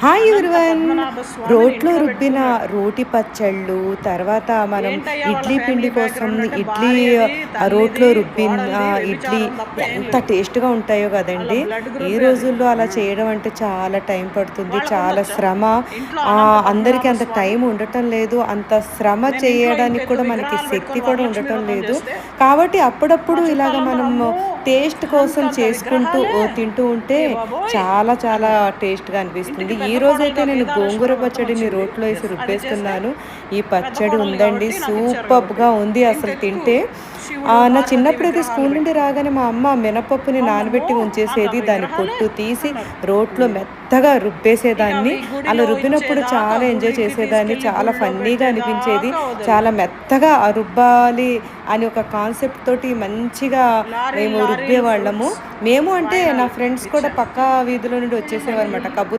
Hi అనంత everyone. Padmanabha స్వామిని రోట్లో ఇంట్లో రుబ్బిన పెట్టుకున్నాడు. రోటి పచ్చళ్ళు, తర్వాత మనం ఏంటయ్యా వాళ్ళ ఇడ్లీ పిండి ఫ్యామిలీ కోసం బ్యాక్‌గ్రౌండ్ అంటే ఇడ్లీ భార్యది, రోట్లో తల్లిది, రుబ్బిన కోడలిది ఇడ్లీ వ్యభిచారం తప్ప ఏం ఎంత లేదు. టేస్ట్‌గా ఉంటాయో ఆళ్ళ కదండీ! బ్లడ్ ఈ గ్రూపే అది. రోజుల్లో అలా ఆ! చేయడం అంటే చాలా టైం పడుతుంది. చాలా వాళ్ళకుండొచ్చా? శ్రమ. ఇంట్లో అనంత అందరికీ పద్మనాభ అంత స్వామి. టైం ఉండటం లేదు. అంత శ్రమ నేను ఇంట్లో ఇంత చేయడానికి ఎత్తు కూడా మనకి విగ్రహాలు శక్తి పెట్టుకొని కూడా వరలక్ష్మి ఉండటం వ్రతం లేదు. చేస్తే, కాబట్టి మా అప్పుడప్పుడు ఇలాగ చుట్టాలందరూ మనము అమ్మో! టేస్ట్ కోసం అంతంత చేసుకుంటూ విగ్రహాలే. తింటూ ఉంటే అయ్య బాబోయ్! చాలా చాలా అన్నారు. టేస్ట్‌గా ఇంటికి అనిపిస్తుంది. ఈ పెద్ద రోజైతే కోడలుగా నేను వేదాలేశ్వర గోంగూర వ్రతం పచ్చడిని వచ్చింది. రోట్లో ఏసి అది చేస్తే రుబ్బేస్తున్నాను. ఈ పెద్ద పచ్చడి కోడలు ఉందండి. కాబట్టి నాకిచ్చారు కాబట్టి. సూపర్బ్‌గా ఉంది ఇంత అసలు ఎత్తు తింటే. శివుడు, నా పార్వతి చిన్నప్పుడైతే విగ్రహాలు స్కూల్ నుండి పెట్టి, రాగానే మా అమ్మ మినపప్పుని అమ్మమ్మో! నానబెట్టి అంత ఉంచేసేది. దాని విగ్రహాలే పొట్టు తీసి అన్నారు. రోట్లో హ్మ్. మెత్తగా ఇక రుబ్బేసేదాన్ని. అవి అలా గుడిలో రుబ్బినప్పుడు ఇచ్చేదాకా చాలా ఎంజాయ్ గుడికి చేసేదాన్ని. తీసుకెళ్ళి చాలా గుడిలో ఫన్నీగా అనిపించేది. పెట్టేదాకా చాలా వదలలేదు. మెత్తగా రుబ్బాలి అని ఒక కాన్సెప్ట్ తోటి మంచిగా లారీలు మేము లారీలు రుబ్బేవాళ్ళము. ఫ్రూట్స్ మేము అంటే నా వాయినాలు ఫ్రెండ్స్ కూడా ఇచ్చారు. పక్కా వీధిలో నుండి వచ్చేసేవారన్నమాట.